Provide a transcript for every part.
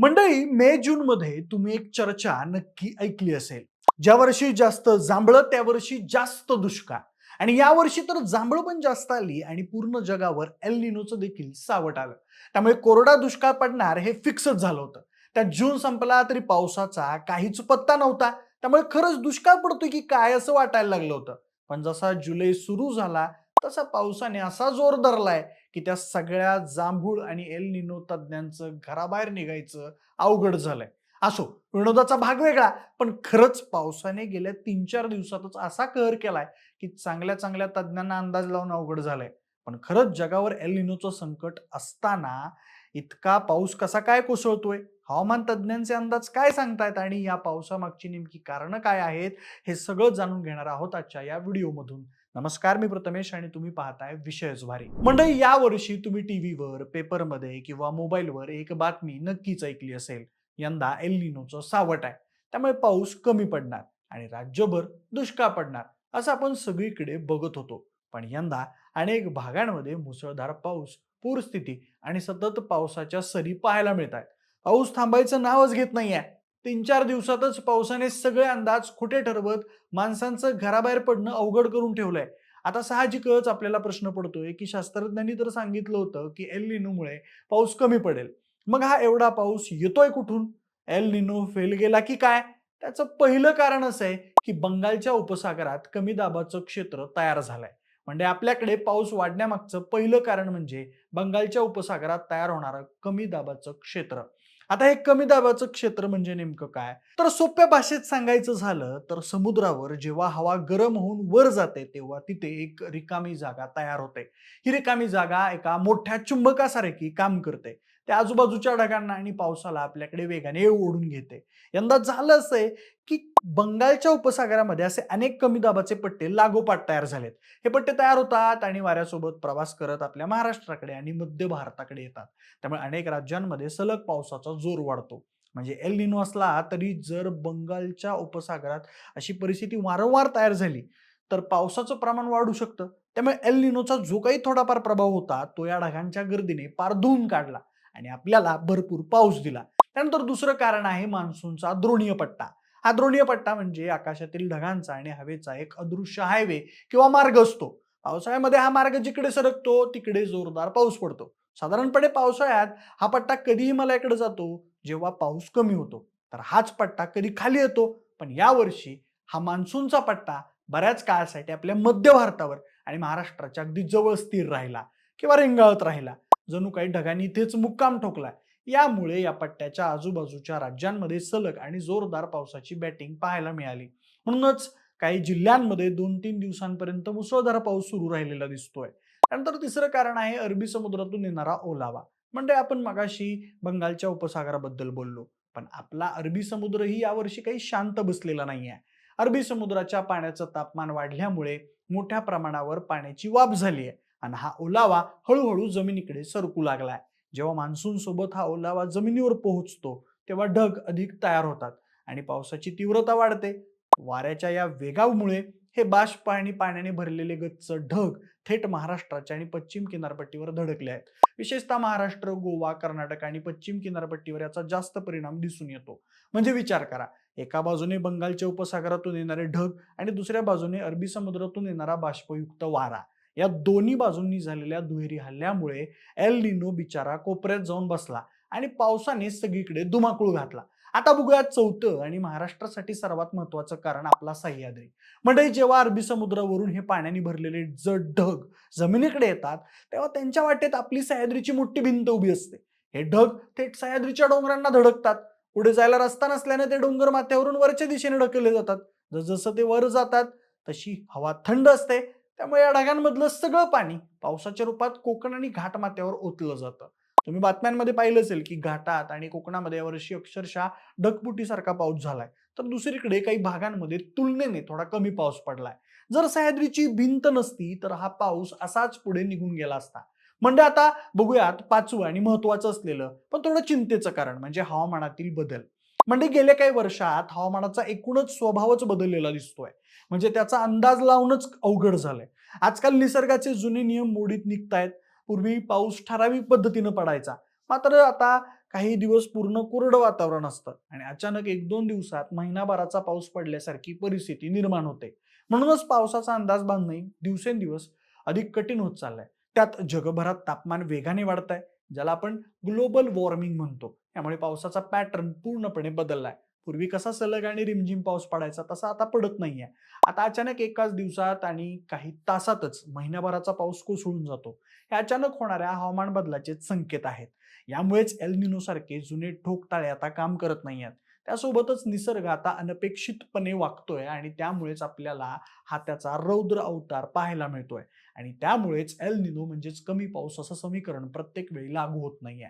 मंडळी, मे जून मध्ये तुम्ही एक चर्चा नक्की ऐकली असेल. ज्या वर्षी जास्त जांभळं त्या वर्षी जास्त दुष्काळ. आणि या वर्षी तर जांभळं पण जास्त आली आणि पूर्ण जगावर एल निनोचं देखील सावट आलं. त्यामुळे कोरडा दुष्काळ पडणार हे फिक्सच झालं होतं. त्यात जून संपला तरी पावसाचा काहीच पत्ता नव्हता. त्यामुळे खरंच दुष्काळ पडतोय की काय असं वाटायला लागलं होतं. पण जसा जुलै सुरू झाला तसा पावसाने असा जोर धरलाय की त्या सगळ्या जांभूळ आणि एल निनो तज्ञांचं घराबाहेर निघायचं अवघड झालंय. असो, विनोदाचा भाग वेगळा, पण खरंच पावसाने गेल्या 3-4 दिवसातच असा कहर केलाय की चांगल्या चांगल्या तज्ञांना अंदाज लावून अवघड झालंय. पण खरंच जगावर एल निनोचं संकट असताना इतका पाऊस कसा काय कोसळतोय? हवामान तज्ञांचे अंदाज काय सांगतायत आणि या पावसामागची नेमकी कारणं काय आहेत? हे सगळं जाणून घेणार आहोत आजच्या या व्हिडिओमधून. नमस्कार, मी प्रथमेश आणि तुम्ही पाहताय विषयच भारी. मंडळी, या वर्षी तुम्ही टीव्हीवर, पेपरमध्ये किंवा मोबाईलवर एक बातमी नक्कीच ऐकली असेल. यंदा एल निनोचं सावट आहे. त्यामुळे पाऊस कमी पडणार आणि राज्यभर दुष्काळ पडणार असं आपण सगळीकडे बघत होतो. पण यंदा अनेक भागांमध्ये मुसळधार पाऊस, पूरस्थिती आणि सतत पावसाच्या सरी पाहायला मिळत आहेत. पाऊस थांबायचं नावच घेत नाहीये. 3-4 दिवसातच पावसाने सगळे अंदाज खोटे ठरवत माणसांचं घराबाहेर पडणं अवघड करून ठेवलंय. आता साहजिकच आपल्याला प्रश्न पडतोय की शास्त्रज्ञांनी तर सांगितलं होतं की एल निनोमुळे पाऊस कमी पडेल. मग हा एवढा पाऊस येतोय कुठून? एल निनो फेल गेला की काय? त्याचं पहिलं कारण असं आहे की बंगालच्या उपसागरात कमी दाबाचं क्षेत्र तयार झालंय. म्हणजे आपल्याकडे पाऊस वाढण्यामागचं पहिलं कारण म्हणजे बंगालच्या उपसागरात तयार होणारं कमी दाबाचं क्षेत्र. आता हे कमी दाबाचं क्षेत्र म्हणजे नेमकं काय? तर सोप्या भाषेत सांगायचं झालं तर समुद्रावर जेव्हा हवा गरम होऊन वर जाते तेव्हा तिथे एक रिकामी जागा तयार होते. ही रिकामी जागा एका मोठ्या चुंबकासारखी काम करते. त्या आजूबाजूच्या ढगांना आणि पावसाला आपल्याकडे वेगाने ओढून घेते. यंदा झालं असं आहे की बंगालच्या उपसागरामध्ये असे अनेक कमी दाबाचे पट्टे लागोपाठ तयार झालेत. हे पट्टे तयार होतात आणि वाऱ्यासोबत प्रवास करत आपल्या महाराष्ट्राकडे आणि मध्य भारताकडे येतात. त्यामुळे अनेक राज्यांमध्ये सलग पावसाचा जोर वाढतो. म्हणजे एल निनो असला तरी जर बंगालच्या उपसागरात अशी परिस्थिती वारंवार तयार झाली तर पावसाचं प्रमाण वाढू शकतं. त्यामुळे एल निनोचा जो काही थोडाफार प्रभाव होता तो या ढगांच्या गर्दीने पार धुवून काढला आणि आपल्याला भरपूर पाऊस दिला. त्यानंतर दुसरं कारण आहे मान्सूनचा द्रोणीय पट्टा. हा द्रोणीय पट्टा म्हणजे आकाशातील ढगांचा आणि हवेचा एक अदृश्य हायवे किंवा मार्ग असतो. पावसाळ्यामध्ये हा मार्ग जिकडे सरकतो तिकडे जोरदार पाऊस पडतो. साधारणपणे पावसाळ्यात हा पट्टा कधी हिमालयाकडे जातो जेव्हा पाऊस कमी होतो. तर हाच पट्टा कधी खाली येतो. पण यावर्षी हा मान्सूनचा पट्टा बऱ्याच काळासाठी आपल्या मध्य भारतावर आणि महाराष्ट्राच्या अगदी जवळ स्थिर राहिला किंवा रेंगाळत राहिला. जणू काही ढगांनी इथेच मुक्काम ठोकलाय. यामुळे या पट्ट्याच्या आजूबाजूच्या राज्यांमध्ये सलग आणि जोरदार पावसाची बॅटिंग पाहायला मिळाली. म्हणूनच काही जिल्ह्यांमध्ये 2-3 दिवसांपर्यंत मुसळधार पाऊस सुरू राहिलेला दिसतोय. त्यानंतर तिसरं कारण आहे अरबी समुद्रातून येणारा ओलावा. म्हणजे आपण मगाशी बंगालच्या उपसागराबद्दल बोललो. पण आपला अरबी समुद्रही यावर्षी काही शांत बसलेला नाहीये. अरबी समुद्राच्या पाण्याचं तापमान वाढल्यामुळे मोठ्या प्रमाणावर पाण्याची वाफ झाली आहे आणि हा ओलावा हळूहळू जमिनीकडे सरकू लागलाय. जेव्हा मान्सून सोबत हा ओलावा जमिनीवर पोहोचतो तेव्हा ढग अधिक तयार होतात आणि पावसाची तीव्रता वाढते. वाऱ्याच्या या वेगामुळे हे बाष्प आणि पाण्याने भरलेले गच्च ढग थेट महाराष्ट्राच्या आणि पश्चिम किनारपट्टीवर धडकले आहेत. विशेषतः महाराष्ट्र, गोवा, कर्नाटक आणि पश्चिम किनारपट्टीवर याचा जास्त परिणाम दिसून येतो. म्हणजे विचार करा, एका बाजूने बंगालच्या उपसागरातून येणारे ढग आणि दुसऱ्या बाजूने अरबी समुद्रातून येणारा बाष्पयुक्त वारा. या दोन्ही बाजूंनी झालेल्या दुहेरी हल्ल्यामुळे एल निनो बिचारा कोपऱ्यात जाऊन बसला आणि पावसाने सगळीकडे धुमाकूळ घातला. आता बघूया चौथं आणि महाराष्ट्रासाठी सर्वात महत्वाचं कारण आपला सह्याद्री. म्हणजे जेव्हा अरबी समुद्रावरून हे पाण्याने भरलेले जड ढग जमिनीकडे येतात तेव्हा त्यांच्या वाटेत आपली सह्याद्रीची मोठी भिंत उभी असते. हे ढग थेट सह्याद्रीच्या डोंगरांना धडकतात. पुढे जायला रस्ता नसल्याने ते डोंगर माथ्यावरून वरच्या दिशेने ढकलले जातात. जसजसं ते वर जातात तशी हवा थंड असते. त्यामुळे या ढगांमधलं सगळं पाणी पावसाच्या रूपात कोकण आणि घाटमाथ्यावर ओतलं जातं. तुम्ही बातम्यांमध्ये पाहिलं असेल की घाटात आणि कोकणामध्ये यावर्षी अक्षरशः ढगफुटीसारखा पाऊस झालाय. तर दुसरीकडे काही भागांमध्ये तुलनेने थोडा कमी पाऊस पडलाय. जर सह्याद्रीची भिंत नसती तर हा पाऊस असाच पुढे निघून गेला असता. म्हणजे आता बघूयात पाचवं आणि महत्वाचं असलेलं पण थोडं चिंतेचं कारण म्हणजे हवामानातील बदल. म्हणजे गेल्या काही वर्षात हवामानाचा एकूणच स्वभावच बदललेला दिसतोय. म्हणजे त्याचा अंदाज लावणंच अवघड झालंय. आजकाल निसर्गाचे जुने नियम मोडीत निघतायत. पूर्वी पाऊस ठराविक पद्धतीनं पडायचा. मात्र आता काही दिवस पूर्ण कोरडं वातावरण असतं आणि अचानक 1-2 दिवसात महिनाभराचा पाऊस पडल्यासारखी परिस्थिती निर्माण होते. म्हणूनच पावसाचा अंदाज बांधणे दिवसेंदिवस अधिक कठीण होत चाललंय. त्यात जगभरात तापमान वेगाने वाढतंय, ज्याला आपण ग्लोबल वॉर्मिंग म्हणतो. त्यामुळे पावसाचा पॅटर्न पूर्णपणे बदललाय. पूर्वी कसा सलग आणि रिमझिम पाऊस पडायचा तसा आता पडत नाहीये. आता अचानक एकाच दिवसात आणि काही तासातच महिन्याभराचा पाऊस कोसळून जातो. हे अचानक होणाऱ्या हवामान बदलाचे संकेत आहेत. यामुळेच एल निनो सारखे जुने ठोकताळे आता काम करत नाहीयेत. त्यासोबतच निसर्ग आता अनपेक्षितपणे वागतोय आणि त्यामुळेच आपल्याला हा त्याचा रौद्र अवतार पाहायला मिळतोय. आणि त्यामुळेच एल निनो म्हणजेच कमी पाऊस असं समीकरण प्रत्येक वेळी लागू होत नाहीये.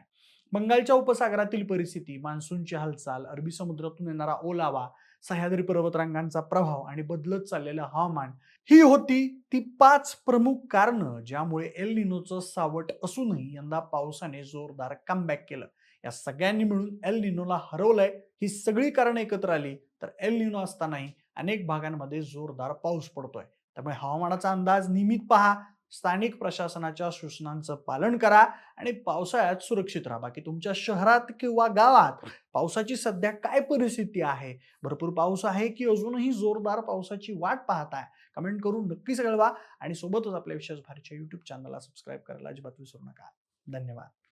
बंगालच्या उपसागरातील परिस्थिती, मान्सूनची हालचाल, अरबी समुद्रातून येणारा ओलावा, सह्याद्री पर्वतरांगांचा प्रभाव आणि बदलत चाललेलं हवामान ही होती ती 5 प्रमुख कारणं ज्यामुळे एल निनोचं सावट असूनही यंदा पावसाने जोरदार कमबॅक केलं. या सगळ्यांनी मिळून एल निनोला हरवलंय. ही सगळी कारणं एकत्र आली तर एल निनो असतानाही अनेक भागांमध्ये जोरदार पाऊस पडतोय. त्यामुळे हवामानाचा अंदाज नियमित पहा, स्थानिक प्रशासनाच्या सूचनांचं पालन करा आणि पावसाळ्यात सुरक्षित राहा. बाकी तुमच्या शहरात किंवा गावात पावसाची सध्या काय परिस्थिती आहे? भरपूर पाऊस आहे की अजूनही जोरदार पावसाची वाट पाहताय? कमेंट करून नक्कीच कळवा आणि सोबतच आपल्या विशेष भारतीय YouTube चॅनलला सबस्क्राईब करायला अजिबात विसरू नका. धन्यवाद.